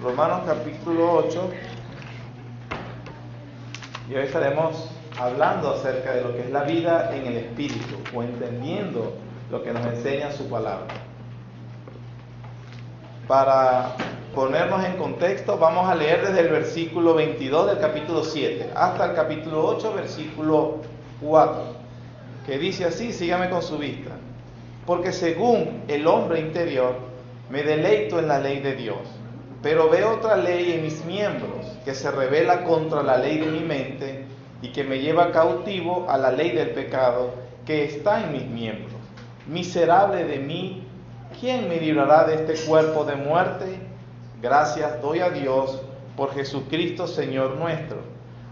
Romanos capítulo 8, y hoy estaremos hablando acerca de lo que es la vida en el Espíritu, o entendiendo lo que nos enseña su palabra. Para ponernos en contexto, vamos a leer desde el versículo 22 del capítulo 7 hasta el capítulo 8, versículo 4, que dice así, sígame con su vista. Porque según el hombre interior, me deleito en la ley de Dios, pero veo otra ley en mis miembros, que se rebela contra la ley de mi mente y que me lleva cautivo a la ley del pecado que está en mis miembros. Miserable de mí, ¿quién me librará de este cuerpo de muerte? Gracias doy a Dios por Jesucristo Señor nuestro.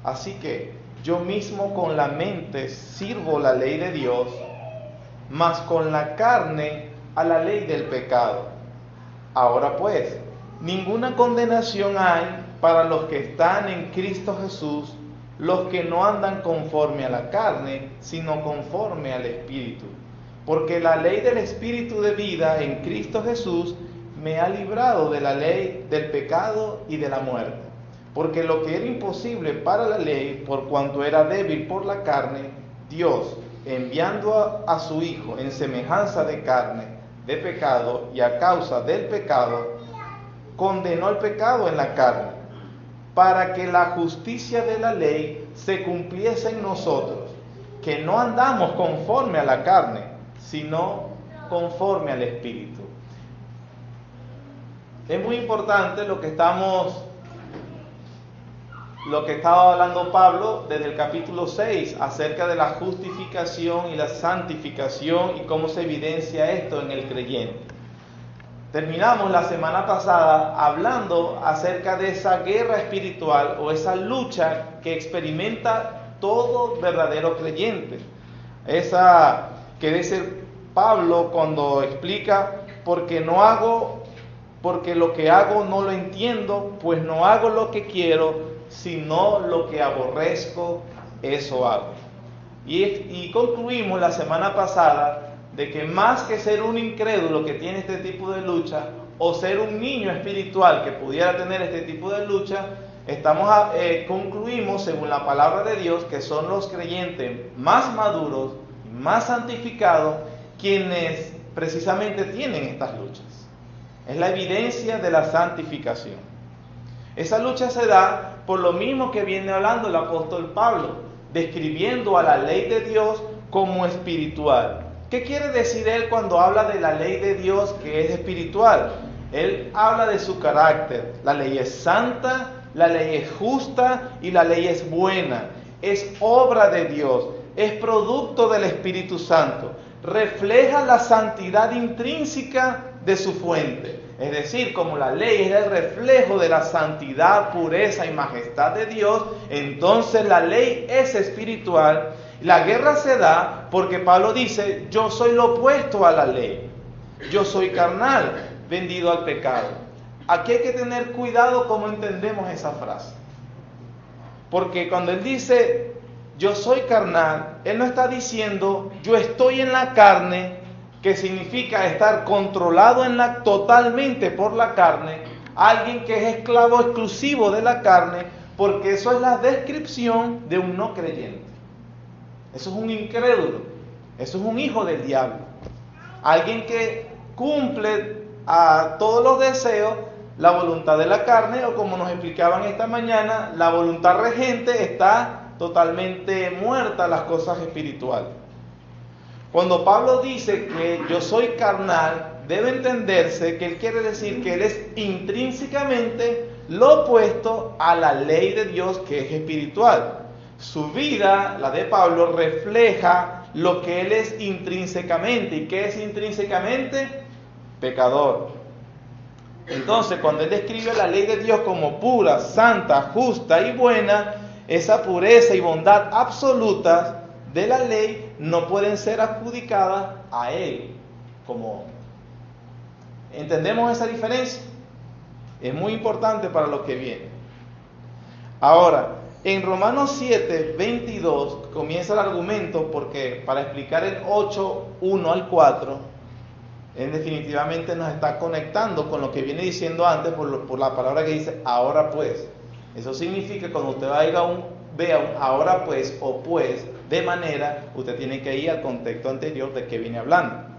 Así que yo mismo con la mente sirvo la ley de Dios, mas con la carne a la ley del pecado. Ahora pues, ninguna condenación hay para los que están en Cristo Jesús, los que no andan conforme a la carne, sino conforme al Espíritu. Porque la ley del Espíritu de vida en Cristo Jesús me ha librado de la ley del pecado y de la muerte. Porque lo que era imposible para la ley, por cuanto era débil por la carne, Dios, enviando a su Hijo en semejanza de carne, de pecado, y a causa del pecado, condenó el pecado en la carne, para que la justicia de la ley se cumpliese en nosotros, que no andamos conforme a la carne, sino conforme al Espíritu. Es muy importante lo que estaba hablando Pablo desde el capítulo 6 acerca de la justificación y la santificación y cómo se evidencia esto en el creyente. Terminamos la semana pasada hablando acerca de esa guerra espiritual o esa lucha que experimenta todo verdadero creyente. Esa que dice Pablo cuando explica, porque lo que hago no lo entiendo, pues no hago lo que quiero, sino lo que aborrezco, eso hago. Y concluimos la semana pasada de que más que ser un incrédulo que tiene este tipo de lucha, o ser un niño espiritual que pudiera tener este tipo de lucha, concluimos según la palabra de Dios que son los creyentes más maduros, más santificados, quienes precisamente tienen estas luchas. Es la evidencia de la santificación. Esa lucha se da por lo mismo que viene hablando el apóstol Pablo, describiendo a la ley de Dios como espiritual. ¿Qué quiere decir él cuando habla de la ley de Dios que es espiritual? Él habla de su carácter. La ley es santa, la ley es justa y la ley es buena. Es obra de Dios, es producto del Espíritu Santo. Refleja la santidad intrínseca de su fuente. Es decir, como la ley es el reflejo de la santidad, pureza y majestad de Dios, entonces la ley es espiritual. La guerra se da porque Pablo dice, yo soy lo opuesto a la ley. Yo soy carnal, vendido al pecado. Aquí hay que tener cuidado cómo entendemos esa frase. Porque cuando él dice, yo soy carnal, él no está diciendo, yo estoy en la carne, que significa estar controlado totalmente por la carne, alguien que es esclavo exclusivo de la carne, porque eso es la descripción de un no creyente. Eso es un incrédulo, eso es un hijo del diablo. Alguien que cumple a todos los deseos, la voluntad de la carne, o como nos explicaban esta mañana, la voluntad regente está totalmente muerta a las cosas espirituales. Cuando Pablo dice que yo soy carnal, debe entenderse que él quiere decir que él es intrínsecamente lo opuesto a la ley de Dios que es espiritual. Su vida, la de Pablo, refleja lo que él es intrínsecamente. ¿Y qué es intrínsecamente? Pecador. Entonces, cuando él describe la ley de Dios como pura, santa, justa y buena, esa pureza y bondad absolutas de la ley no pueden ser adjudicadas a él como hombre. ¿Entendemos esa diferencia? Es muy importante para lo que viene. Ahora, en Romanos 7, 22 comienza el argumento, porque para explicar el 8, 1 al 4, Él definitivamente nos está conectando con lo que viene diciendo antes por la palabra que dice ahora pues. Eso significa que cuando usted vea un ahora pues o pues de manera, usted tiene que ir al contexto anterior de que viene hablando.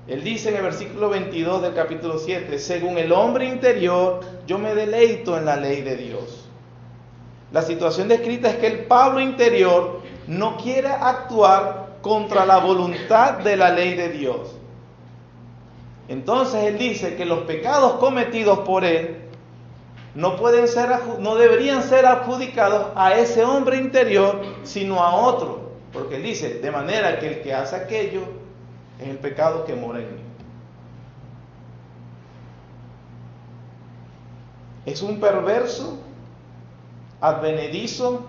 Él dice en el versículo 22 del capítulo 7, según el hombre interior, yo me deleito en la ley de Dios. La situación descrita es que el Pablo interior no quiere actuar contra la voluntad de la ley de Dios. Entonces él dice que los pecados cometidos por él no deberían ser adjudicados a ese hombre interior, sino a otro. Porque él dice, de manera que el que hace aquello es el pecado que mora en mí. Es un perverso, advenedizo,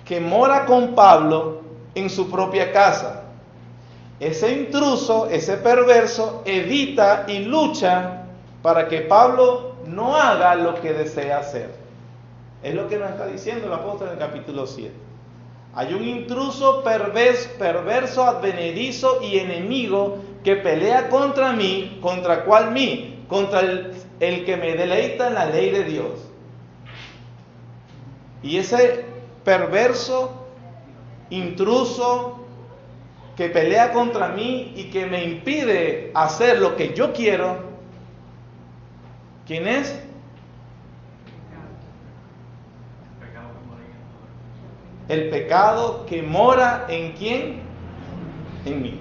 que mora con Pablo en su propia casa. Ese intruso, ese perverso, evita y lucha para que Pablo no haga lo que desea hacer. Es lo que nos está diciendo el apóstol en el capítulo 7. Hay un intruso perverso, advenedizo y enemigo que pelea contra mí. ¿Contra cuál mí? Contra el que me deleita en la ley de Dios. Y ese perverso, intruso, que pelea contra mí y que me impide hacer lo que yo quiero, ¿quién es? El pecado que mora en ¿quién? En mí.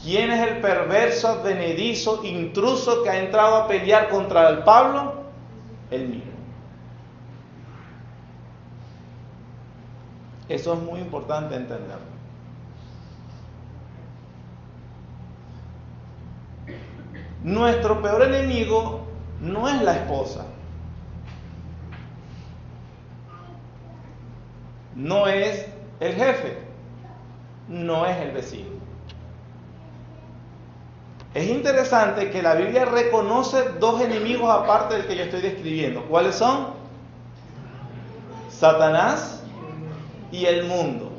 ¿Quién es el perverso, advenedizo, intruso que ha entrado a pelear contra el Pablo? El mismo. Eso es muy importante entenderlo. Nuestro peor enemigo no es la esposa, no es el jefe, no es el vecino. Es interesante que la Biblia reconoce dos enemigos aparte del que yo estoy describiendo. ¿Cuáles son? Satanás y el mundo.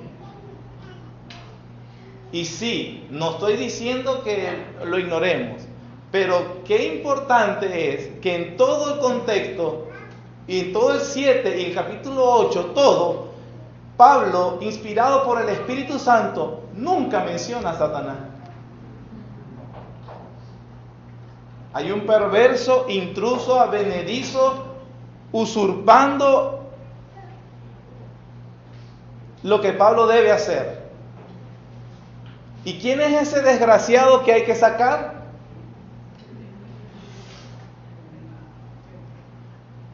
Y sí, no estoy diciendo que lo ignoremos, pero qué importante es que en todo el contexto, y en todo el 7 y el capítulo 8, todo, Pablo, inspirado por el Espíritu Santo, nunca menciona a Satanás. Hay un perverso, intruso, advenedizo, usurpando lo que Pablo debe hacer. ¿Y quién es ese desgraciado que hay que sacar?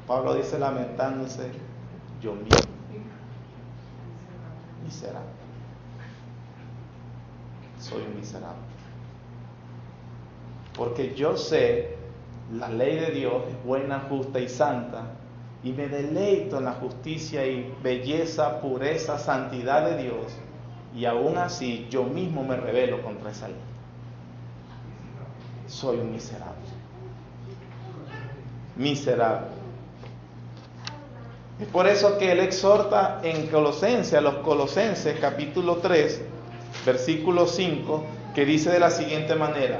Pablo dice lamentándose, yo mismo, miserable. Soy un miserable. Porque yo sé, la ley de Dios es buena, justa y santa, y me deleito en la justicia y belleza, pureza, santidad de Dios, y aún así yo mismo me rebelo contra esa ley. Soy un miserable. Miserable. Es por eso que él exhorta en Colosenses, a los Colosenses capítulo 3, versículo 5, que dice de la siguiente manera: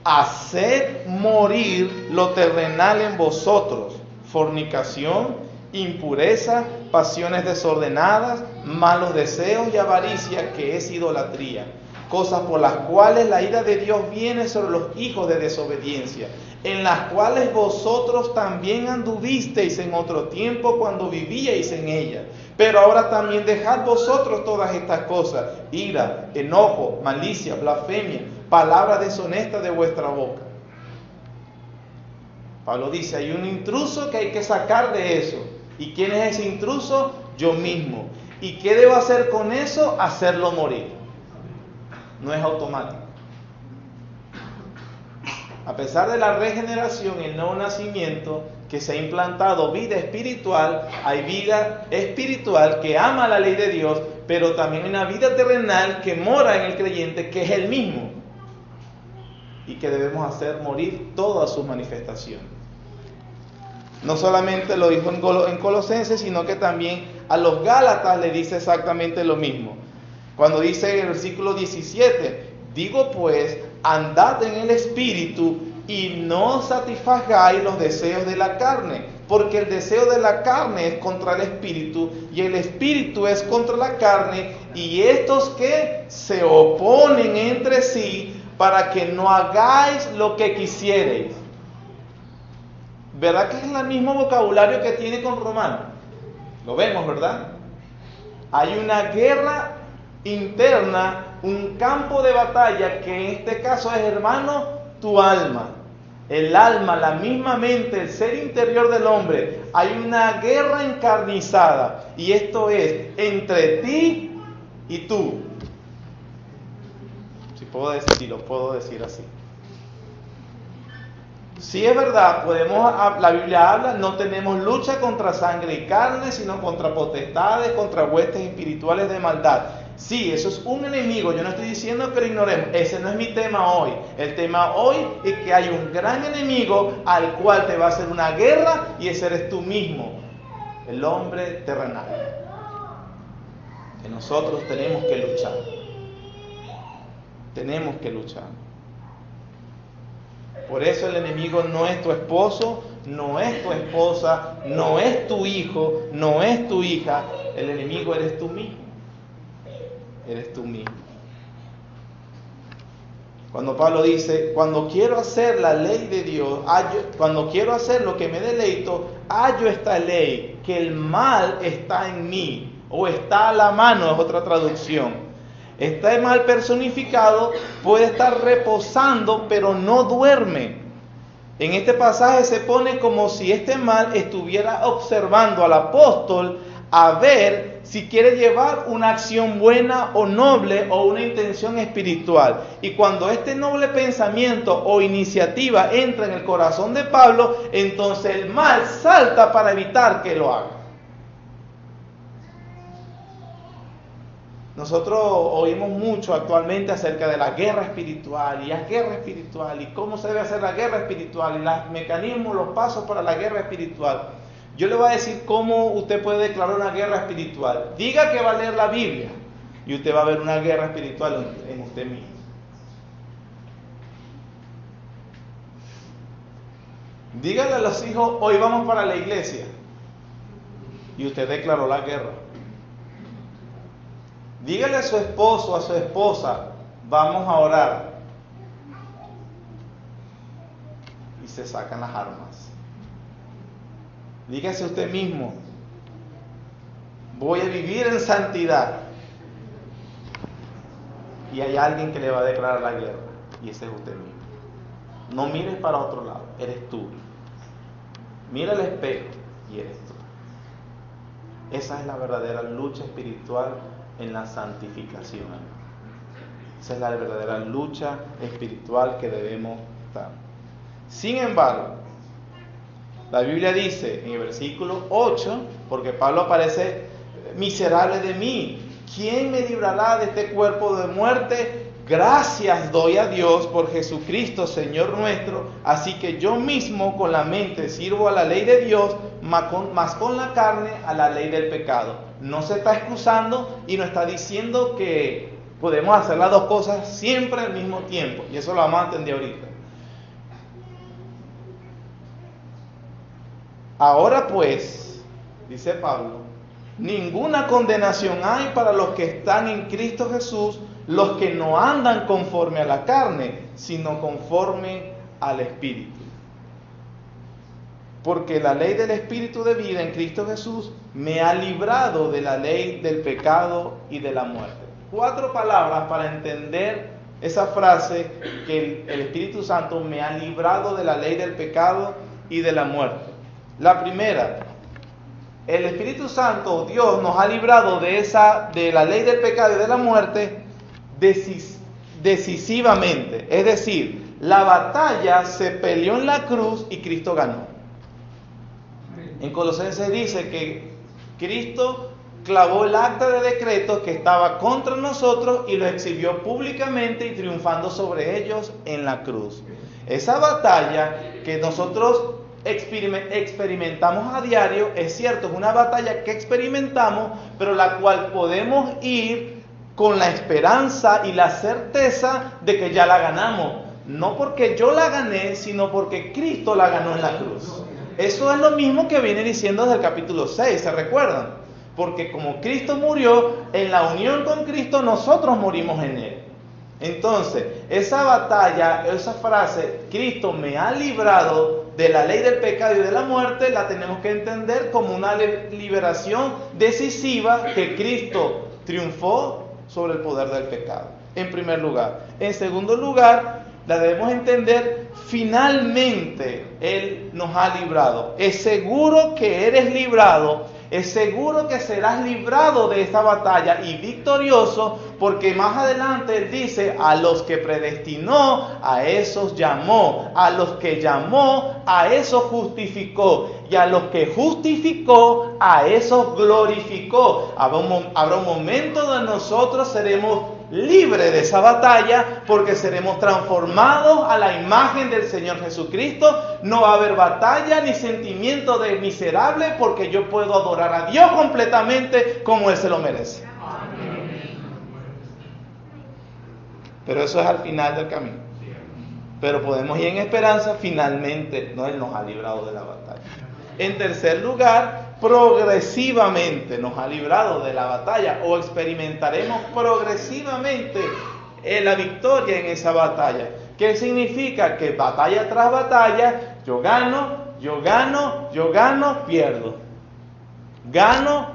haced morir lo terrenal en vosotros, fornicación, impureza, pasiones desordenadas, malos deseos y avaricia, que es idolatría, cosas por las cuales la ira de Dios viene sobre los hijos de desobediencia, en las cuales vosotros también anduvisteis en otro tiempo cuando vivíais en ellas. Pero ahora también dejad vosotros todas estas cosas: ira, enojo, malicia, blasfemia, palabras deshonestas de vuestra boca. Pablo dice, hay un intruso que hay que sacar de eso. ¿Y quién es ese intruso? Yo mismo. ¿Y qué debo hacer con eso? Hacerlo morir. No es automático. A pesar de la regeneración y el nuevo nacimiento, que se ha implantado vida espiritual, hay vida espiritual que ama la ley de Dios, pero también hay una vida terrenal que mora en el creyente, que es el mismo, y que debemos hacer morir todas sus manifestaciones. No solamente lo dijo en Colosenses, sino que también a los Gálatas le dice exactamente lo mismo. Cuando dice en el versículo 17, Digo pues, andad en el Espíritu y no satisfagáis los deseos de la carne, porque el deseo de la carne es contra el Espíritu y el Espíritu es contra la carne, y estos que se oponen entre sí para que no hagáis lo que quisierais. ¿Verdad que es el mismo vocabulario que tiene con Romano? Lo vemos, ¿verdad? Hay una guerra interna, un campo de batalla que en este caso es, hermano, tu alma. El alma, la misma mente, el ser interior del hombre. Hay una guerra encarnizada. Y esto es entre ti y tú. Si lo puedo decir así. Sí, es verdad, la Biblia habla, no tenemos lucha contra sangre y carne, sino contra potestades, contra huestes espirituales de maldad. Sí, eso es un enemigo, yo no estoy diciendo que lo ignoremos, ese no es mi tema hoy. El tema hoy es que hay un gran enemigo al cual te va a hacer una guerra, y ese eres tú mismo, el hombre terrenal. Que nosotros tenemos que luchar. Tenemos que luchar. Por eso el enemigo no es tu esposo, no es tu esposa, no es tu hijo, no es tu hija. El enemigo eres tú mismo. Eres tú mismo. Cuando Pablo dice, cuando quiero hacer la ley de Dios, cuando quiero hacer lo que me deleito, hallo esta ley, que el mal está en mí, o está a la mano, es otra traducción. Este mal personificado puede estar reposando, pero no duerme. En este pasaje se pone como si este mal estuviera observando al apóstol a ver si quiere llevar una acción buena o noble o una intención espiritual. Y cuando este noble pensamiento o iniciativa entra en el corazón de Pablo, entonces el mal salta para evitar que lo haga. Nosotros oímos mucho actualmente acerca de la guerra espiritual, y la guerra espiritual, y cómo se debe hacer la guerra espiritual, y los mecanismos, los pasos para la guerra espiritual. Yo le voy a decir cómo usted puede declarar una guerra espiritual. Diga que va a leer la Biblia, y usted va a ver una guerra espiritual en usted mismo. Dígale a los hijos, hoy vamos para la iglesia, y usted declaró la guerra. Dígale a su esposo, a su esposa, vamos a orar. Y se sacan las armas. Dígase a usted mismo, voy a vivir en santidad. Y hay alguien que le va a declarar la guerra, y ese es usted mismo. No mires para otro lado, eres tú. Mira al espejo y eres tú. Esa es la verdadera lucha espiritual en la santificación. Esa es la verdadera lucha espiritual que debemos estar. Sin embargo, la Biblia dice en el versículo 8, porque Pablo aparece, miserable de mí, ¿quién me librará de este cuerpo de muerte? Gracias doy a Dios por Jesucristo, Señor nuestro. Así que yo mismo con la mente sirvo a la ley de Dios, mas con la carne a la ley del pecado. No se está excusando y no está diciendo que podemos hacer las dos cosas siempre al mismo tiempo. Y eso lo vamos a entender ahorita. Ahora pues, dice Pablo, ninguna condenación hay para los que están en Cristo Jesús, los que no andan conforme a la carne, sino conforme al Espíritu. Porque la ley del Espíritu de vida en Cristo Jesús me ha librado de la ley del pecado y de la muerte. 4 palabras para entender esa frase, que el Espíritu Santo me ha librado de la ley del pecado y de la muerte. La primera, el Espíritu Santo, Dios, nos ha librado de la ley del pecado y de la muerte decisivamente. Es decir, la batalla se peleó en la cruz y Cristo ganó. En Colosenses dice que Cristo clavó el acta de decreto que estaba contra nosotros y lo exhibió públicamente y triunfando sobre ellos en la cruz. Esa batalla que nosotros experimentamos a diario, es cierto, es una batalla que experimentamos, pero la cual podemos ir con la esperanza y la certeza de que ya la ganamos. No porque yo la gané, sino porque Cristo la ganó en la cruz. Eso es lo mismo que viene diciendo desde el capítulo 6, ¿se recuerdan? Porque como Cristo murió, en la unión con Cristo nosotros morimos en Él. Entonces, esa batalla, esa frase, Cristo me ha librado de la ley del pecado y de la muerte, la tenemos que entender como una liberación decisiva que Cristo triunfó sobre el poder del pecado, en primer lugar. En segundo lugar, la debemos entender, finalmente Él nos ha librado. Es seguro que eres librado. Es seguro que serás librado de esta batalla y victorioso, porque más adelante Él dice, a los que predestinó, a esos llamó, a los que llamó, a esos justificó, y a los que justificó, a esos glorificó. Habrá un momento donde nosotros seremos libres de esa batalla, porque seremos transformados a la imagen del Señor Jesucristo. No va a haber batalla ni sentimiento de miserable, porque yo puedo adorar a Dios completamente como Él se lo merece. Pero eso es al final del camino. Pero podemos ir en esperanza, finalmente no, Él nos ha librado de la batalla. En tercer lugar, progresivamente nos ha librado de la batalla, o experimentaremos progresivamente la victoria en esa batalla. ¿Qué significa? Que batalla tras batalla, yo gano, pierdo. Gano,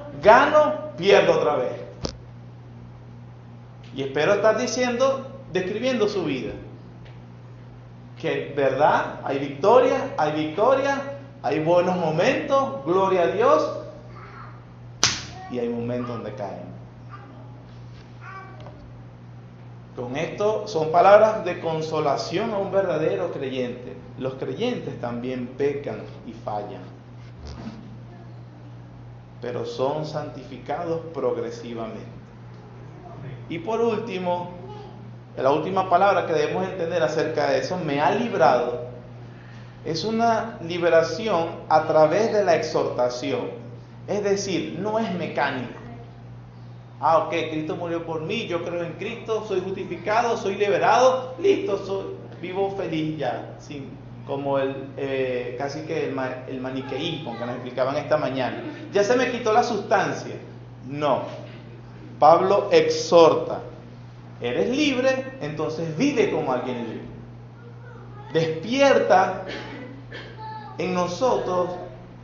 pierdo otra vez. Y espero estar describiendo su vida. Que verdad, hay victoria, hay buenos momentos, gloria a Dios, y hay momentos donde caen. Con esto son palabras de consolación a un verdadero creyente. Los creyentes también pecan y fallan, pero son santificados progresivamente. Y por último, la última palabra que debemos entender acerca de eso, me ha librado, es una liberación a través de la exhortación. Es decir, no es mecánico. Ok, Cristo murió por mí, yo creo en Cristo, soy justificado, soy liberado, listo, vivo feliz ya, sin, como casi que el maniqueísmo que nos explicaban esta mañana. Ya se me quitó la sustancia. No. Pablo exhorta. Eres libre, entonces vive como alguien libre. Despierta en nosotros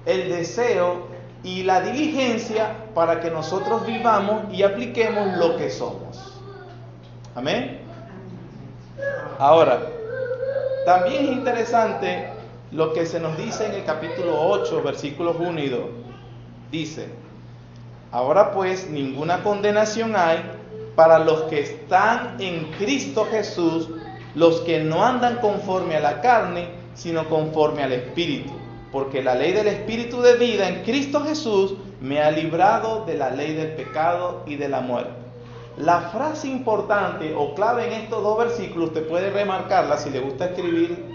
el deseo y la diligencia para que nosotros vivamos y apliquemos lo que somos. Amén. Ahora, también es interesante lo que se nos dice en el capítulo 8, versículos 1 y 2. Dice, ahora pues ninguna condenación hay para los que están en Cristo Jesús, los que no andan conforme a la carne, sino conforme al Espíritu. Porque la ley del Espíritu de vida en Cristo Jesús me ha librado de la ley del pecado y de la muerte. La frase importante o clave en estos dos versículos, usted puede remarcarla si le gusta escribir,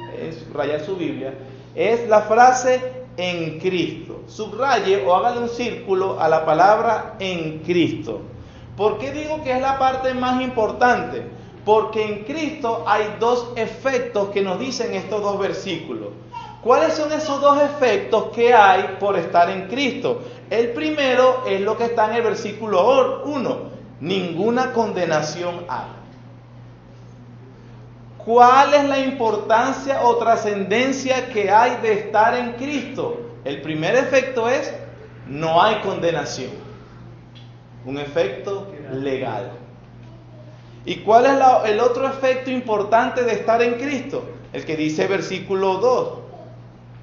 subrayar su Biblia, es la frase en Cristo. Subraye o hágale un círculo a la palabra en Cristo. ¿Por qué digo que es la parte más importante? Porque en Cristo hay dos efectos que nos dicen estos dos versículos. ¿Cuáles son esos dos efectos que hay por estar en Cristo? El primero es lo que está en el versículo 1. Ninguna condenación hay. ¿Cuál es la importancia o trascendencia que hay de estar en Cristo? El primer efecto es, no hay condenación. Un efecto legal. ¿Y cuál es el otro efecto importante de estar en Cristo? El que dice versículo 2.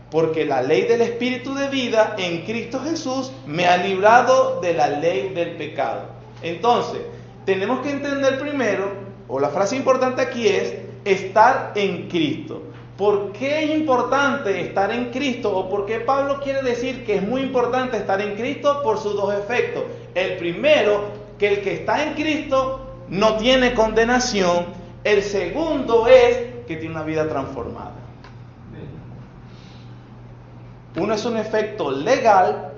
Porque la ley del Espíritu de vida en Cristo Jesús me ha librado de la ley del pecado. Entonces, tenemos que entender primero, o la frase importante aquí es, estar en Cristo. ¿Por qué es importante estar en Cristo? ¿O por qué Pablo quiere decir que es muy importante estar en Cristo? Por sus dos efectos. El primero, que el que está en Cristo no tiene condenación. El segundo es que tiene una vida transformada. Uno es un efecto legal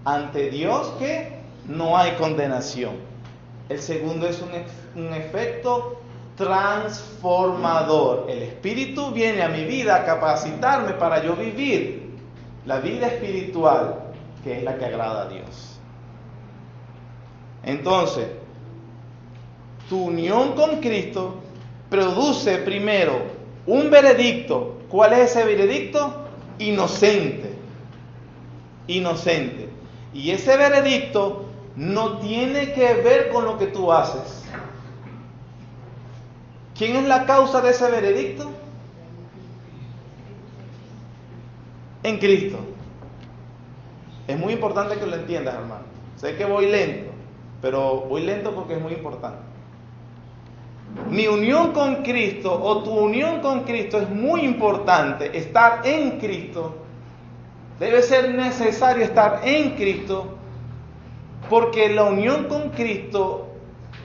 ante Dios, que no hay condenación. El segundo es un efecto transformador. El Espíritu viene a mi vida a capacitarme para yo vivir la vida espiritual, que es la que agrada a Dios. Entonces, tu unión con Cristo produce primero un veredicto. ¿Cuál es ese veredicto? Inocente. Inocente. Y ese veredicto no tiene que ver con lo que tú haces. ¿Quién es la causa de ese veredicto? En Cristo. Es muy importante que lo entiendas, hermano. Sé que voy lento, pero voy lento porque es muy importante. Mi unión con Cristo o tu unión con Cristo es muy importante. Estar en Cristo. Debe ser necesario estar en Cristo, porque la unión con Cristo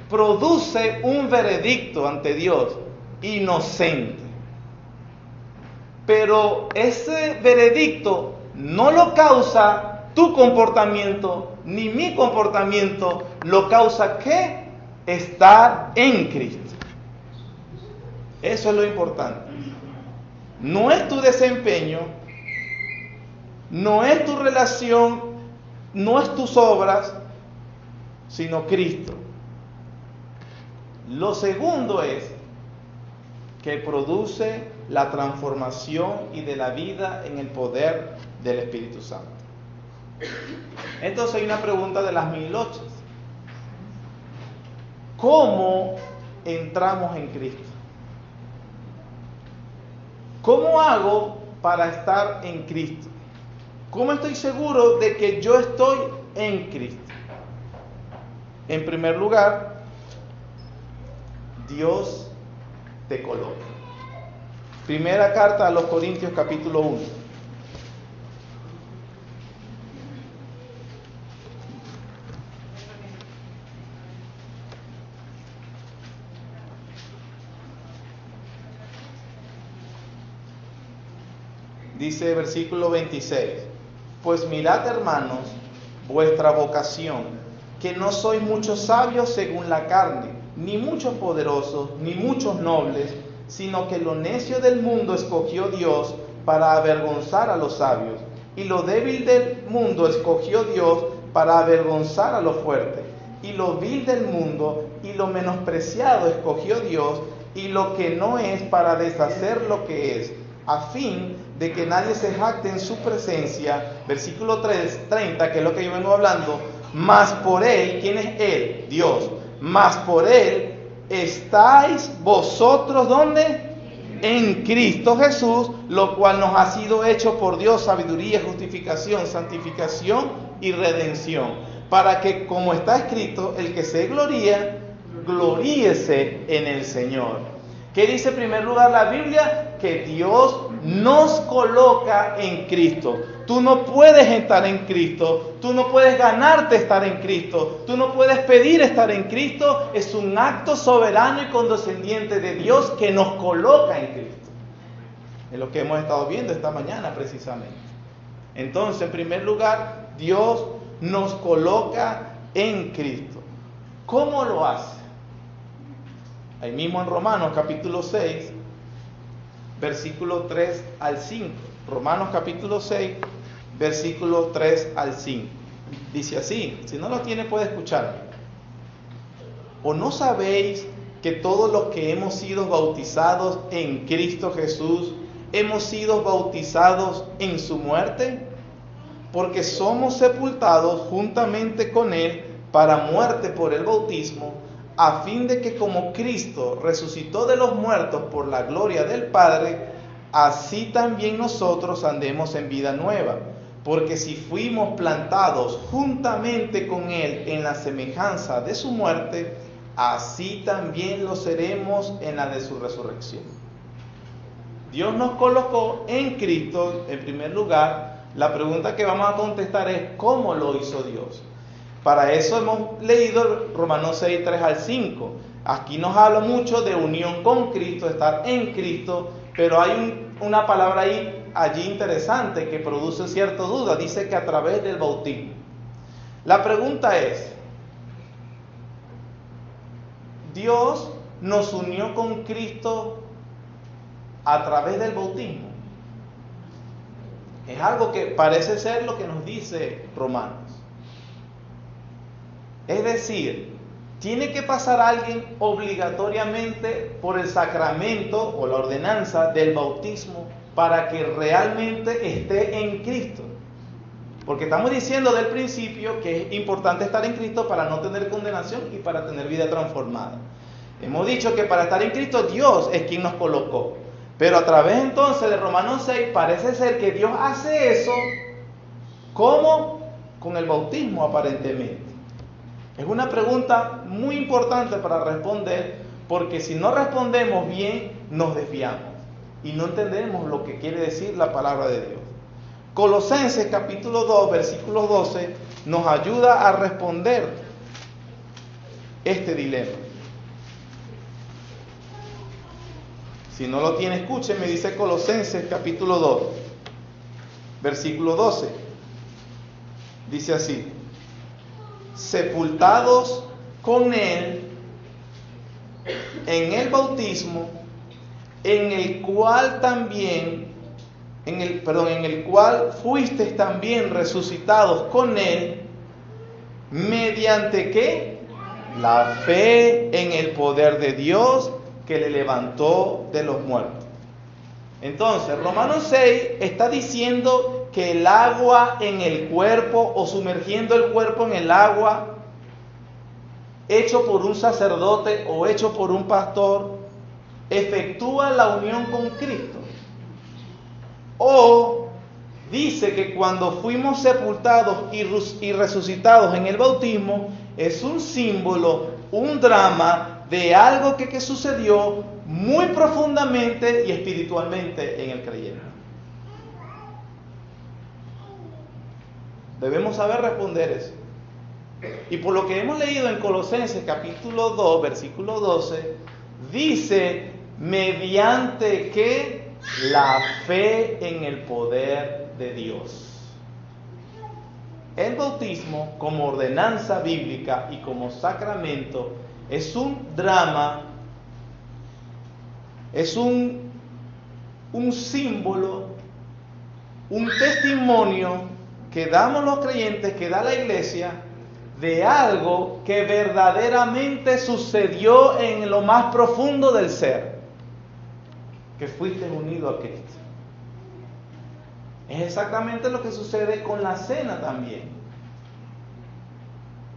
produce un veredicto ante Dios inocente. Pero ese veredicto no lo causa tu comportamiento, ni mi comportamiento, lo causa ¿qué? Estar en Cristo. Eso es lo importante. No es tu desempeño, no es tu relación, no es tus obras, sino Cristo. Lo segundo es que produce la transformación y de la vida en el poder del Espíritu Santo. Entonces hay una pregunta de las 1008. ¿Cómo entramos en Cristo? ¿Cómo hago para estar en Cristo? ¿Cómo estoy seguro de que yo estoy en Cristo? En primer lugar, Dios te coloca. Primera carta a los Corintios, capítulo 1. Dice versículo 26. Pues mirad, hermanos, vuestra vocación, que no sois muchos sabios según la carne, ni muchos poderosos, ni muchos nobles, sino que lo necio del mundo escogió Dios para avergonzar a los sabios, y lo débil del mundo escogió Dios para avergonzar a los fuertes, y lo vil del mundo y lo menospreciado escogió Dios, y lo que no es para deshacer lo que es, a fin de que nadie se jacte en su presencia. Versículo 30, que es lo que yo vengo hablando. Mas por Él, ¿quién es Él? Dios. Mas por Él estáis vosotros, ¿dónde? En Cristo Jesús, lo cual nos ha sido hecho por Dios sabiduría, justificación, santificación y redención, para que, como está escrito, el que se gloría, gloríese en el Señor. ¿Qué dice en primer lugar la Biblia? Que Dios nos coloca en Cristo. Tú no puedes estar en Cristo, tú no puedes ganarte estar en Cristo, tú no puedes pedir estar en Cristo. Es un acto soberano y condescendiente de Dios que nos coloca en Cristo. Es lo que hemos estado viendo esta mañana precisamente. Entonces, en primer lugar, Dios nos coloca en Cristo. ¿Cómo lo hace? Ahí mismo en Romanos capítulo 6, versículo 3 al 5. Romanos capítulo 6, versículo 3 al 5. Dice así, si no lo tiene puede escuchar. ¿O no sabéis que todos los que hemos sido bautizados en Cristo Jesús, hemos sido bautizados en su muerte? Porque somos sepultados juntamente con Él para muerte por el bautismo, a fin de que como Cristo resucitó de los muertos por la gloria del Padre, así también nosotros andemos en vida nueva. Porque si fuimos plantados juntamente con Él en la semejanza de su muerte, así también lo seremos en la de su resurrección. Dios nos colocó en Cristo en primer lugar. La pregunta que vamos a contestar es ¿cómo lo hizo Dios? Para eso hemos leído Romanos 6, 3 al 5. Aquí nos habla mucho de unión con Cristo, estar en Cristo, pero hay una palabra allí interesante que produce cierta duda. Dice que a través del bautismo. La pregunta es, Dios nos unió con Cristo a través del bautismo. Es algo que parece ser lo que nos dice Romanos. Es decir, tiene que pasar alguien obligatoriamente por el sacramento o la ordenanza del bautismo para que realmente esté en Cristo. Porque estamos diciendo del principio que es importante estar en Cristo para no tener condenación y para tener vida transformada. Hemos dicho que para estar en Cristo Dios es quien nos colocó. Pero a través entonces de Romanos 6 parece ser que Dios hace eso. ¿Cómo? Con el bautismo aparentemente. Es una pregunta muy importante para responder, porque si no respondemos bien nos desviamos y no entendemos lo que quiere decir la palabra de Dios. Colosenses capítulo 2 versículo 12 nos ayuda a responder este dilema. Si no lo tiene, escúcheme, dice Colosenses capítulo 2 versículo 12. Dice así: sepultados con Él en el bautismo, en el cual fuisteis también resucitados con Él, mediante ¿qué? La fe en el poder de Dios que le levantó de los muertos. Entonces, Romanos 6 está diciendo que el agua en el cuerpo o sumergiendo el cuerpo en el agua, hecho por un sacerdote o hecho por un pastor, efectúa la unión con Cristo. O dice que cuando fuimos sepultados y resucitados en el bautismo, es un símbolo, un drama de algo que sucedió muy profundamente y espiritualmente en el creyente. Debemos saber responder eso. Y por lo que hemos leído en Colosenses capítulo 2, versículo 12, dice, mediante que la fe en el poder de Dios. El bautismo, como ordenanza bíblica y como sacramento, es un drama, es un símbolo, un testimonio que damos los creyentes, que da la iglesia, de algo que verdaderamente sucedió en lo más profundo del ser, que fuiste unido a Cristo. Es exactamente lo que sucede con la cena también.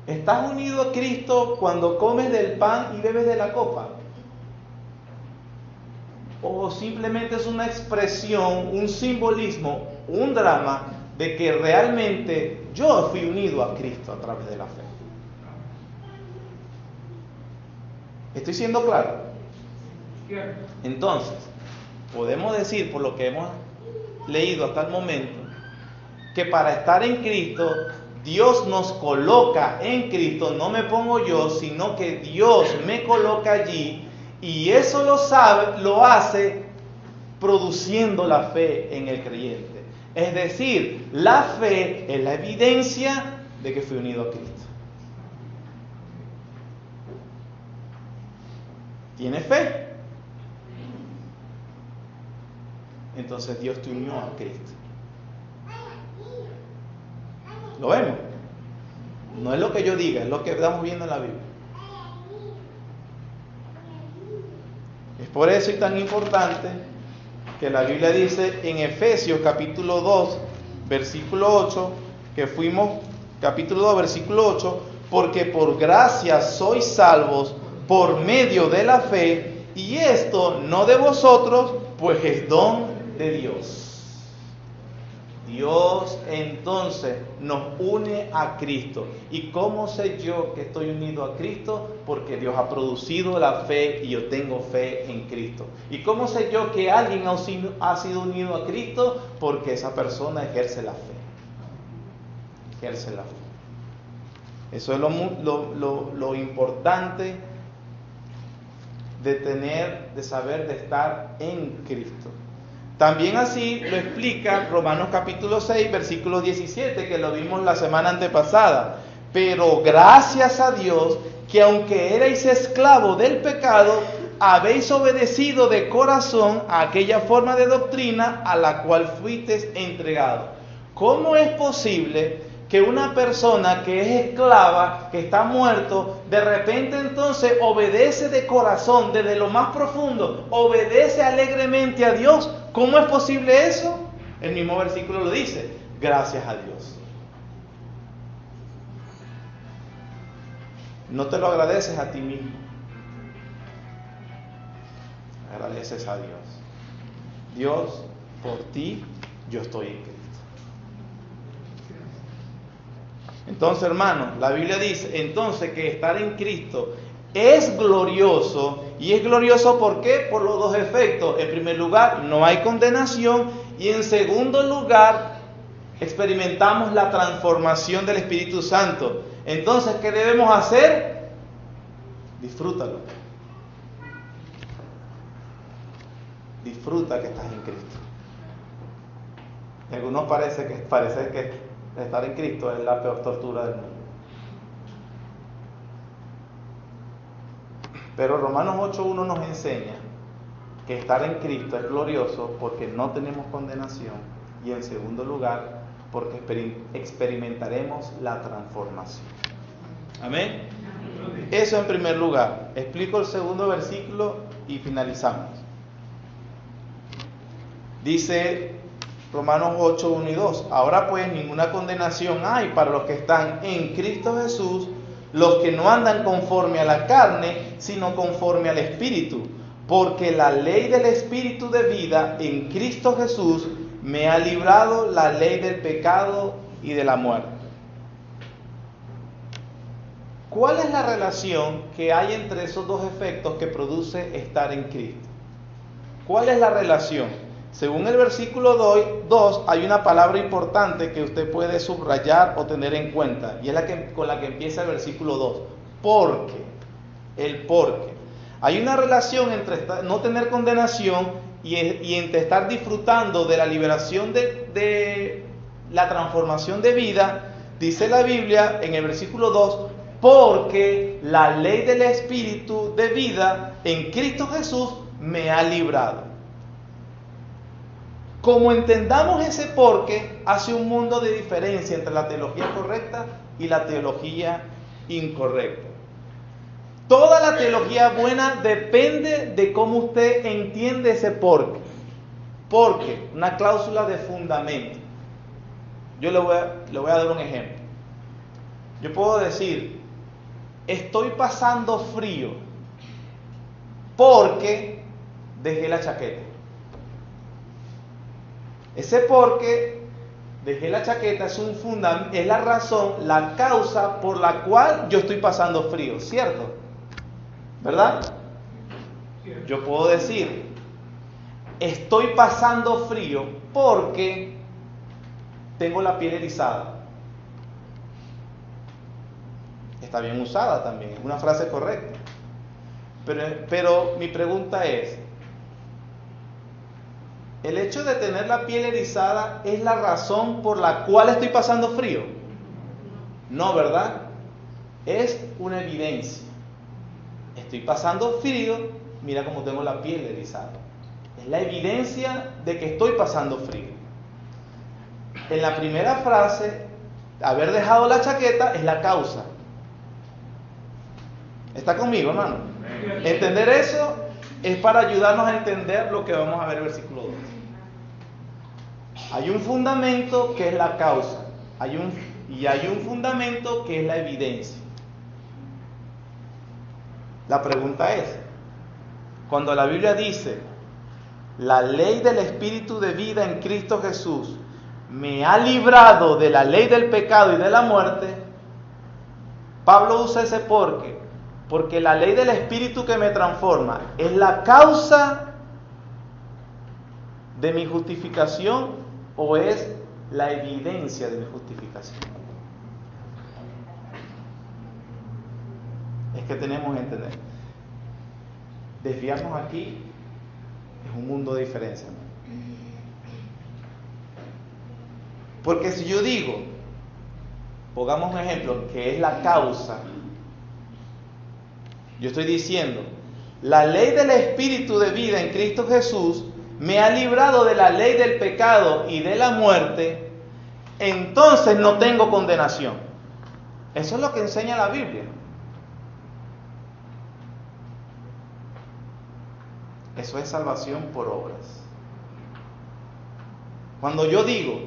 ¿Estás unido a Cristo cuando comes del pan y bebes de la copa? ¿O simplemente es una expresión, un simbolismo, un drama de que realmente yo fui unido a Cristo a través de la fe? ¿Estoy siendo claro? Entonces, podemos decir, por lo que hemos leído hasta el momento, que para estar en Cristo, Dios nos coloca en Cristo, no me pongo yo, sino que Dios me coloca allí, y eso lo hace produciendo la fe en el creyente. Es decir, la fe es la evidencia de que fui unido a Cristo. ¿Tiene fe? Entonces Dios te unió a Cristo. ¿Lo vemos? No es lo que yo diga, es lo que estamos viendo en la Biblia. Es por eso y tan importante que la Biblia dice en Efesios capítulo 2, versículo 8, que fuimos, capítulo 2, versículo 8, porque por gracia sois salvos por medio de la fe, y esto no de vosotros, pues es don de Dios. Dios entonces nos une a Cristo. ¿Y cómo sé yo que estoy unido a Cristo? Porque Dios ha producido la fe y yo tengo fe en Cristo. ¿Y cómo sé yo que alguien ha sido unido a Cristo? Porque esa persona ejerce la fe. Ejerce la fe. Eso es lo importante de saber de estar en Cristo. También así lo explica Romanos capítulo 6, versículo 17, que lo vimos la semana antepasada. Pero gracias a Dios que aunque erais esclavos del pecado, habéis obedecido de corazón a aquella forma de doctrina a la cual fuisteis entregados. ¿Cómo es posible que una persona que es esclava, que está muerto, de repente entonces obedece de corazón, desde lo más profundo, obedece alegremente a Dios? ¿Cómo es posible eso? El mismo versículo lo dice, gracias a Dios. No te lo agradeces a ti mismo, agradeces a Dios. Dios, por ti yo estoy en Cristo. Entonces, hermanos, la Biblia dice entonces que estar en Cristo es glorioso. ¿Y es glorioso por qué? Por los dos efectos. En primer lugar, no hay condenación. Y en segundo lugar, experimentamos la transformación del Espíritu Santo. Entonces, ¿qué debemos hacer? Disfrútalo. Disfruta que estás en Cristo. Y a algunos parece que estar en Cristo es la peor tortura del mundo. Pero Romanos 8:1 nos enseña que estar en Cristo es glorioso porque no tenemos condenación, y en segundo lugar porque experimentaremos la transformación. Amén. Eso en primer lugar. Explico el segundo versículo y finalizamos. Dice Romanos 8:1 y 2. Ahora pues ninguna condenación hay para los que están en Cristo Jesús, los que no andan conforme a la carne, sino conforme al Espíritu. Porque la ley del Espíritu de vida en Cristo Jesús me ha librado la ley del pecado y de la muerte. ¿Cuál es la relación que hay entre esos dos efectos que produce estar en Cristo? ¿Cuál es la relación? Según el versículo 2, hay una palabra importante que usted puede subrayar o tener en cuenta, y es con la que empieza el versículo 2. Porque. El porque. Hay una relación entre no tener condenación y entre estar disfrutando de la liberación de la transformación de vida. Dice la Biblia en el versículo 2, porque la ley del Espíritu de vida en Cristo Jesús me ha librado. Como entendamos ese porque, hace un mundo de diferencia entre la teología correcta y la teología incorrecta. Toda la teología buena depende de cómo usted entiende ese porque. Porque, una cláusula de fundamento. Yo le voy a dar un ejemplo. Yo puedo decir, estoy pasando frío porque dejé la chaqueta. Ese porque dejé la chaqueta es la razón, la causa por la cual yo estoy pasando frío, ¿cierto? ¿Verdad? Yo puedo decir, estoy pasando frío porque tengo la piel erizada. Está bien usada también, es una frase correcta. Pero mi pregunta es, ¿el hecho de tener la piel erizada es la razón por la cual estoy pasando frío? No, ¿verdad? Es una evidencia. Estoy pasando frío, mira cómo tengo la piel erizada. Es la evidencia de que estoy pasando frío. En la primera frase, haber dejado la chaqueta es la causa. ¿Está conmigo, hermano? Entender eso es para ayudarnos a entender lo que vamos a ver en el versículo 2. Hay un fundamento que es la causa, hay un fundamento que es la evidencia. La pregunta es, cuando la Biblia dice, la ley del Espíritu de vida en Cristo Jesús me ha librado de la ley del pecado y de la muerte, Pablo usa ese porque la ley del Espíritu que me transforma es la causa de mi justificación o es la evidencia de mi justificación. Es que tenemos que entender. Desviarnos aquí es un mundo de diferencia, ¿no? Porque si yo digo, pongamos un ejemplo, que es la causa. Yo estoy diciendo, la ley del Espíritu de vida en Cristo Jesús me ha librado de la ley del pecado y de la muerte, entonces no tengo condenación. Eso es lo que enseña la Biblia. Eso es salvación por obras. Cuando yo digo,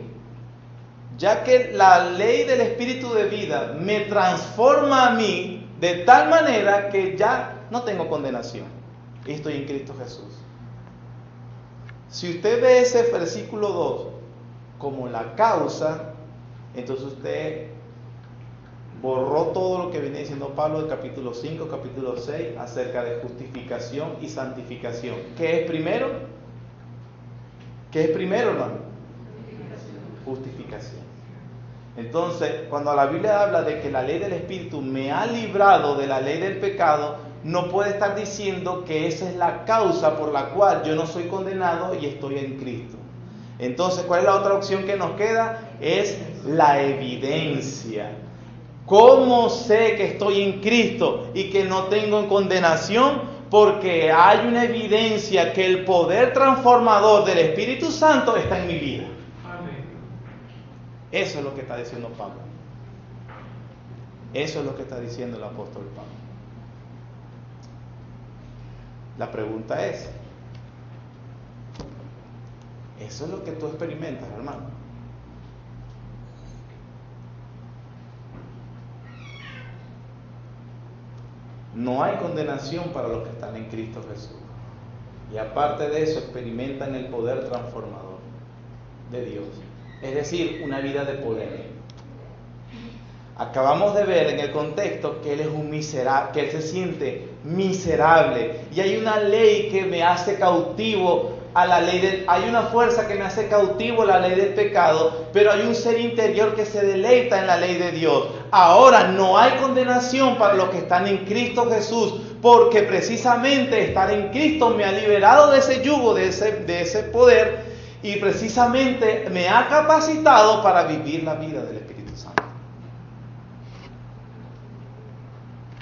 ya que la ley del Espíritu de vida me transforma a mí de tal manera que ya no tengo condenación y estoy en Cristo Jesús. Si usted ve ese versículo 2 como la causa, entonces usted borró todo lo que viene diciendo Pablo del capítulo 5, capítulo 6 acerca de justificación y santificación. ¿Qué es primero? ¿Qué es primero, hermano? Justificación. Entonces, cuando la Biblia habla de que la ley del Espíritu me ha librado de la ley del pecado, no puede estar diciendo que esa es la causa por la cual yo no soy condenado y estoy en Cristo. Entonces, ¿cuál es la otra opción que nos queda? Es la evidencia. ¿Cómo sé que estoy en Cristo y que no tengo condenación? Porque hay una evidencia que el poder transformador del Espíritu Santo está en mi vida. Eso es lo que está diciendo Pablo. Eso es lo que está diciendo el apóstol Pablo. La pregunta es, ¿eso es lo que tú experimentas, hermano? No hay condenación para los que están en Cristo Jesús. Y aparte de eso, experimentan el poder transformador de Dios. Es decir, una vida de poder. Acabamos de ver en el contexto que Él es un miserable, que Él se siente miserable. Y hay una ley que me hace cautivo a la ley hay una fuerza que me hace cautivo a la ley del pecado, pero hay un ser interior que se deleita en la ley de Dios. Ahora no hay condenación para los que están en Cristo Jesús, porque precisamente estar en Cristo me ha liberado de ese yugo, de ese poder, y precisamente me ha capacitado para vivir la vida del Espíritu Santo.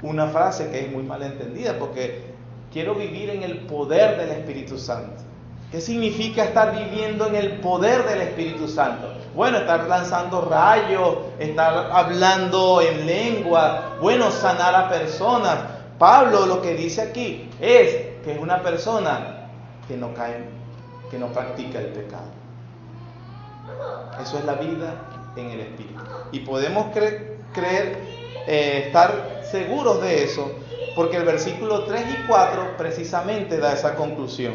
Una frase que es muy mal entendida, porque quiero vivir en el poder del Espíritu Santo. ¿Qué significa estar viviendo en el poder del Espíritu Santo? Bueno, estar lanzando rayos, estar hablando en lengua, bueno, sanar a personas. Pablo lo que dice aquí es que es una persona que no cae, que no practica el pecado. Eso es la vida en el Espíritu. Y podemos estar seguros de eso, porque el versículo 3 y 4 precisamente da esa conclusión.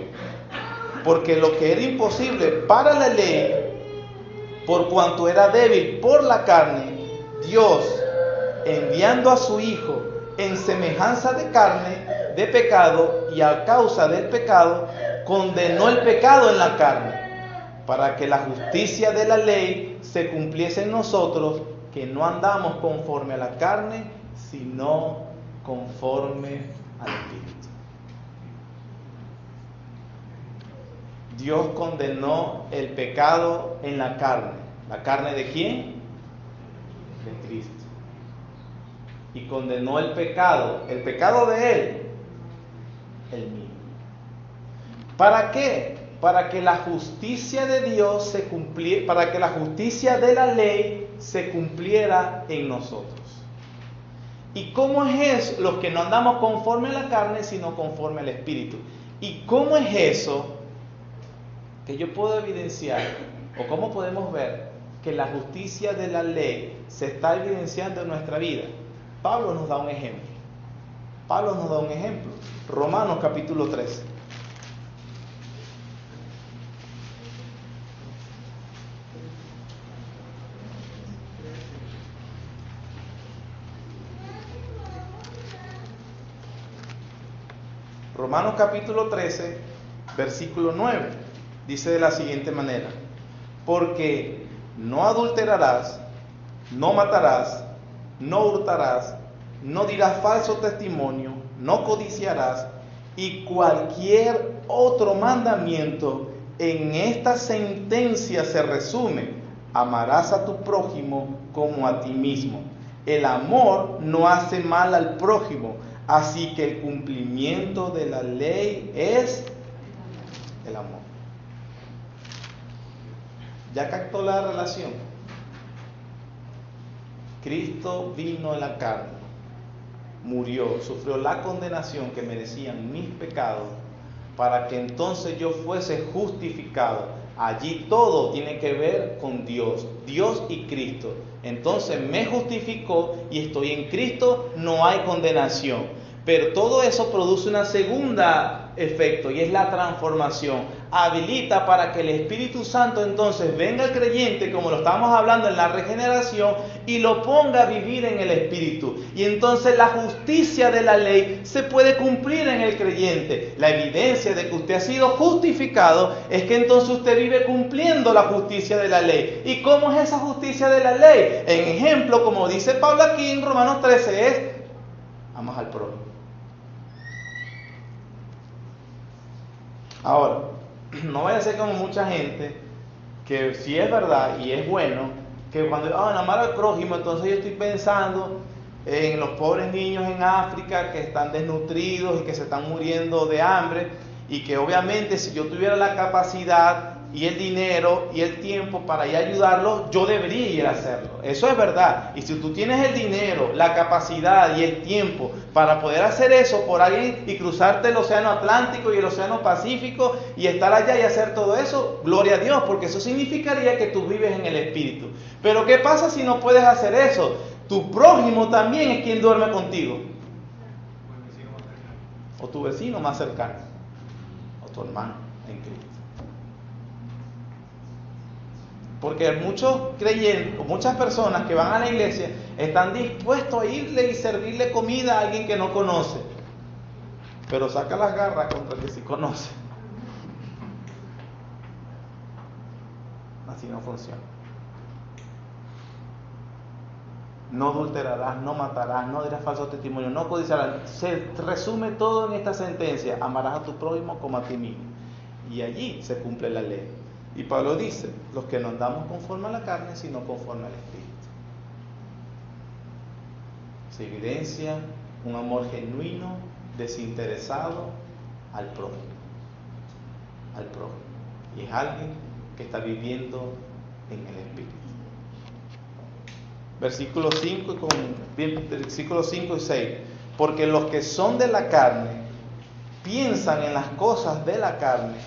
Porque lo que era imposible para la ley, por cuanto era débil por la carne, Dios, enviando a su Hijo en semejanza de carne, de pecado, y a causa del pecado, condenó el pecado en la carne, para que la justicia de la ley se cumpliese en nosotros, que no andamos conforme a la carne, sino conforme al Espíritu. Dios condenó el pecado en la carne. ¿La carne de quién? De Cristo. Y condenó el pecado de Él, el mío. ¿Para qué? Para que la justicia de Dios se cumpliera, para que la justicia de la ley se cumpliera en nosotros. ¿Y cómo es eso? Los que no andamos conforme a la carne, sino conforme al Espíritu. ¿Y cómo es eso que yo puedo evidenciar, o cómo podemos ver que la justicia de la ley se está evidenciando en nuestra vida? Pablo nos da un ejemplo. Romanos capítulo 13. Romanos capítulo 13, versículo 9. Dice de la siguiente manera: porque no adulterarás, no matarás, no hurtarás, no dirás falso testimonio, no codiciarás, y cualquier otro mandamiento en esta sentencia se resume: amarás a tu prójimo como a ti mismo. El amor no hace mal al prójimo, así que el cumplimiento de la ley es el amor. ¿Ya captó la relación? Cristo vino en la carne, murió, sufrió la condenación que merecían mis pecados, para que entonces yo fuese justificado. Allí todo tiene que ver con Dios, Dios y Cristo. Entonces me justificó y estoy en Cristo, no hay condenación. Pero todo eso produce una segunda efecto y es la transformación. Habilita para que el Espíritu Santo entonces venga al creyente, como lo estábamos hablando en la regeneración, y lo ponga a vivir en el Espíritu. Y entonces la justicia de la ley se puede cumplir en el creyente. La evidencia de que usted ha sido justificado es que entonces usted vive cumpliendo la justicia de la ley. ¿Y cómo es esa justicia de la ley? En ejemplo, como dice Pablo aquí en Romanos 13, es amas al prójimo. Ahora, no vaya a ser como mucha gente, que si es verdad y es bueno, que cuando amar al prójimo, entonces yo estoy pensando en los pobres niños en África que están desnutridos y que se están muriendo de hambre, y que obviamente si yo tuviera la capacidad y el dinero y el tiempo para ir a ayudarlos, yo debería ir a hacerlo. Eso es verdad. Y si tú tienes el dinero, la capacidad y el tiempo para poder hacer eso por alguien y cruzarte el océano Atlántico y el océano Pacífico y estar allá y hacer todo eso, gloria a Dios, porque eso significaría que tú vives en el Espíritu. Pero ¿qué pasa si no puedes hacer eso? Tu prójimo también es quien duerme contigo. O tu vecino más cercano. O tu hermano en Cristo. Porque muchos creyentes, o muchas personas que van a la iglesia, están dispuestos a irle y servirle comida a alguien que no conoce. Pero saca las garras contra el que sí conoce. Así no funciona. No adulterarás, no matarás, no dirás falso testimonio, no codiciarás. Se resume todo en esta sentencia: amarás a tu prójimo como a ti mismo. Y allí se cumple la ley. Y Pablo dice: los que no andamos conforme a la carne, sino conforme al Espíritu. Se evidencia un amor genuino, desinteresado al prójimo. Al prójimo. Y es alguien que está viviendo en el Espíritu. Versículos 5 y 6. Porque los que son de la carne piensan en las cosas de la carne,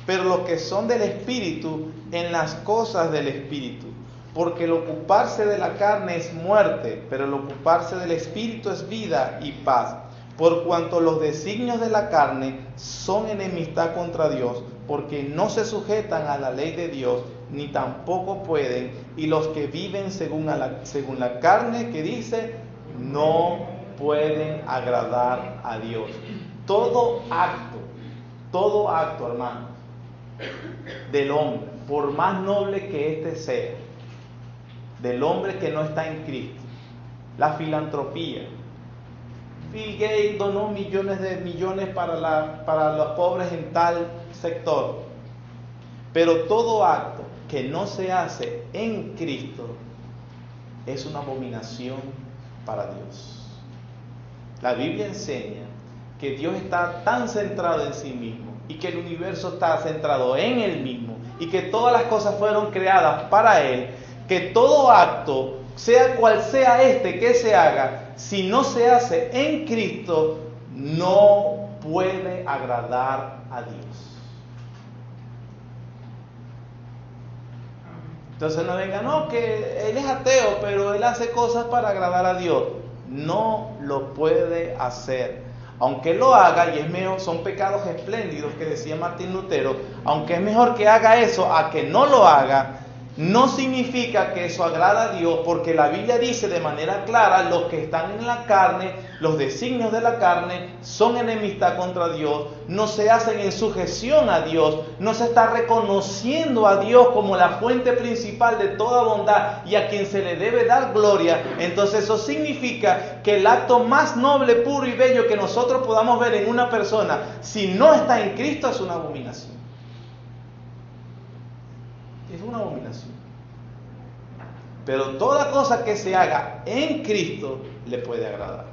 pero los que son del Espíritu en las cosas del Espíritu. Porque el ocuparse de la carne es muerte, pero el ocuparse del Espíritu es vida y paz. Por cuanto los designios de la carne son enemistad contra Dios, porque no se sujetan a la ley de Dios, ni tampoco pueden. Y los que viven según la carne, que dice, no pueden agradar a Dios. Todo acto, hermano, del hombre, por más noble que éste sea, del hombre que no está en Cristo, la filantropía. Bill Gates donó millones para los pobres en tal sector. Pero todo acto que no se hace en Cristo es una abominación para Dios. La Biblia enseña que Dios está tan centrado en sí mismo y que el universo está centrado en Él mismo y que todas las cosas fueron creadas para Él, que todo acto, sea cual sea que se haga, si no se hace en Cristo, no puede agradar a Dios. Entonces no venga, no, que él es ateo, pero él hace cosas para agradar a Dios. No lo puede hacer. Aunque lo haga, y es mejor, son pecados espléndidos que decía Martín Lutero, aunque es mejor que haga eso a que no lo haga, no significa que eso agrada a Dios, porque la Biblia dice de manera clara: los que están en la carne, los designios de la carne, son enemistad contra Dios, no se hacen en sujeción a Dios, no se está reconociendo a Dios como la fuente principal de toda bondad y a quien se le debe dar gloria. Entonces eso significa que el acto más noble, puro y bello que nosotros podamos ver en una persona, si no está en Cristo, es una abominación. Es una abominación. pero toda cosa que se haga en Cristo le puede agradar,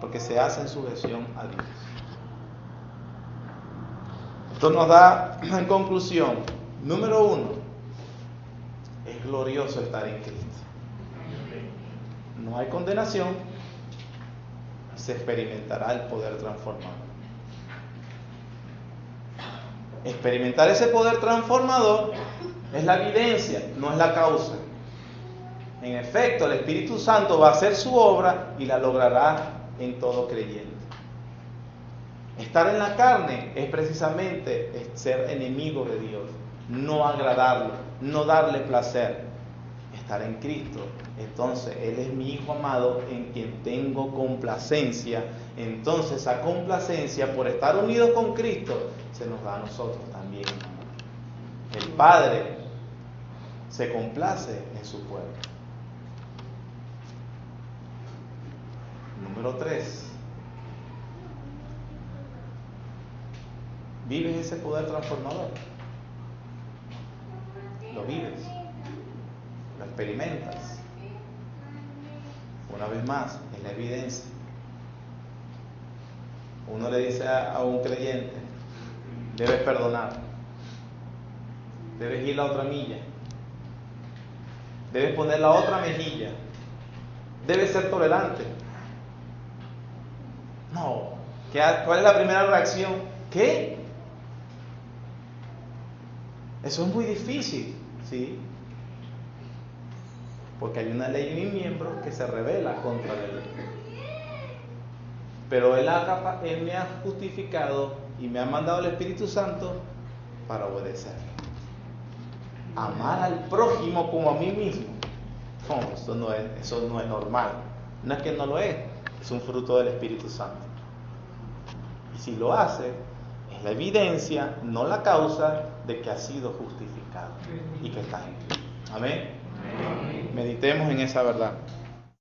porque se hace en sujeción a Dios. Esto nos da en conclusión, número 1, es glorioso estar en Cristo. No hay condenación, se experimentará el poder transformador. Experimentar ese poder transformador es la evidencia, no es la causa. En efecto, el Espíritu Santo va a hacer su obra y la logrará en todo creyente. Estar en la carne es precisamente ser enemigo de Dios, no agradarlo, no darle placer. Estar en Cristo, entonces Él es mi Hijo amado en quien tengo complacencia. Entonces esa complacencia por estar unidos con Cristo se nos da a nosotros también. El Padre se complace en su pueblo. Número 3. ¿Vives ese poder transformador? ¿Lo vives? ¿Lo experimentas? Una vez más, es la evidencia. Uno le dice a un creyente, debes perdonar, debes ir la otra milla, debes poner la otra mejilla, debes ser tolerante. No, ¿cuál es la primera reacción? ¿Qué? Eso es muy difícil, ¿sí? Porque hay una ley en mi miembro que se rebela contra la ley. Pero Él me ha justificado y me ha mandado el Espíritu Santo para obedecer. Amar al prójimo como a mí mismo. No, eso no es normal. No es que no lo es un fruto del Espíritu Santo. Y si lo hace, es la evidencia, no la causa, de que ha sido justificado y que está en Cristo. Amén. Meditemos en esa verdad.